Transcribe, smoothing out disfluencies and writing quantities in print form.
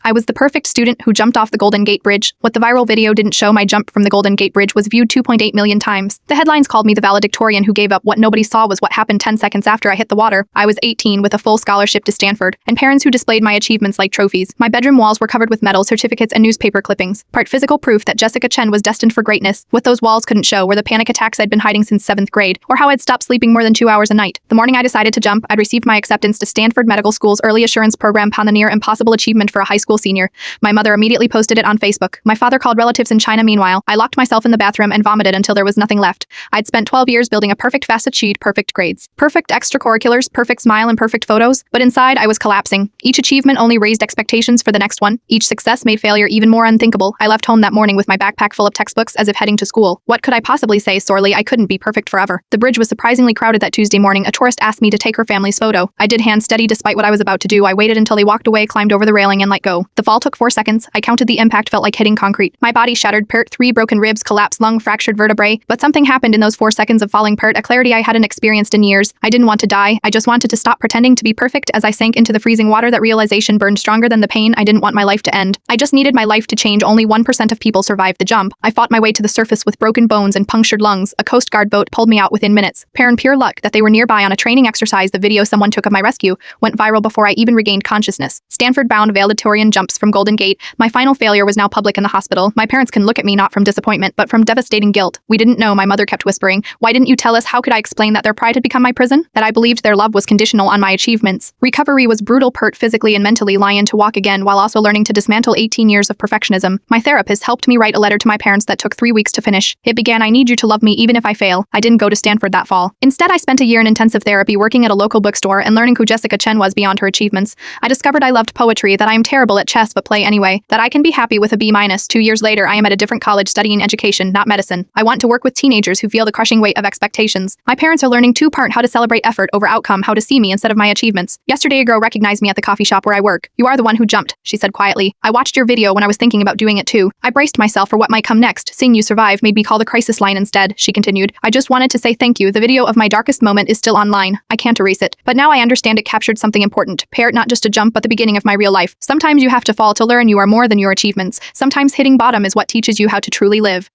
I was the perfect student who jumped off the Golden Gate Bridge. What the viral video didn't show, my jump from the Golden Gate Bridge was viewed 2.8 million times. The headlines called me the valedictorian who gave up. What nobody saw was what happened 10 seconds after I hit the water. I was 18 with a full scholarship to Stanford, and parents who displayed my achievements like trophies. My bedroom walls were covered with medals, certificates, and newspaper clippings. Part physical proof that Jessica Chen was destined for greatness. What those walls couldn't show were the panic attacks I'd been hiding since 7th grade, or how I'd stopped sleeping more than 2 hours a night. The morning I decided to jump, I'd received my acceptance to Stanford Medical School's Early Assurance Program, the near impossible achievement for a high school senior. My mother immediately posted it on Facebook. My father called relatives in China. Meanwhile, I locked myself in the bathroom and vomited until there was nothing left. I'd spent 12 years building a perfect FAFSA sheet, perfect grades, perfect extracurriculars, perfect smile, and perfect photos, but inside I was collapsing. Each achievement only raised expectations for the next one. Each success made failure even more unthinkable. I left home that morning with my backpack full of textbooks as if heading to school. What could I possibly say? Sorely, I couldn't be perfect forever. The bridge was surprisingly crowded that Tuesday morning. A tourist asked me to take her family's photo. I did hand steady despite what I was about to do. I waited until they walked away, climbed over the railing, and let go. The fall took 4 seconds. I counted. The impact felt like hitting concrete. My body shattered. Pert, 3 broken ribs, collapsed lung, fractured vertebrae. But something happened in those 4 seconds of falling. Pert, a clarity I hadn't experienced in years. I didn't want to die. I just wanted to stop pretending to be perfect. As I sank into the freezing water, that realization burned stronger than the pain. I didn't want my life to end. I just needed my life to change. Only 1% of people survived the jump. I fought my way to the surface with broken bones and punctured lungs. A Coast Guard boat pulled me out within minutes. Pure luck that they were nearby on a training exercise. The video someone took of my rescue went viral before I even regained consciousness. Stanford-bound valedictorian jumps from Golden Gate. My final failure was now public in the hospital. My parents can look at me not from disappointment, but from devastating guilt. We didn't know, my mother kept whispering. Why didn't you tell us? How could I explain that their pride had become my prison? That I believed their love was conditional on my achievements. Recovery was brutal. Pert, physically and mentally lying to walk again while also learning to dismantle 18 years of perfectionism. My therapist helped me write a letter to my parents that took 3 weeks to finish. It began, I need you to love me even if I fail. I didn't go to Stanford that fall. Instead, I spent a year in intensive therapy working at a local bookstore and learning who Jessica Chen was beyond her achievements. I discovered I loved poetry, that I am terrible at chess but play anyway, that I can be happy with a B-. 2 years later, I am at a different college studying education, not medicine. I want to work with teenagers who feel the crushing weight of expectations. My parents are learning too. Part how to celebrate effort over outcome, how to see me instead of my achievements. Yesterday, a girl recognized me at the coffee shop where I work. You are the one who jumped, she said quietly. I watched your video when I was thinking about doing it too. I braced myself for what might come next. Seeing you survive made me call the crisis line instead, she continued. I just wanted to say thank you. The video of my darkest moment is still online. I can't erase it. But now I understand it captured something important. Part not just a jump, but the beginning of my real life. Sometimes you have to fall to learn you are more than your achievements. Sometimes hitting bottom is what teaches you how to truly live.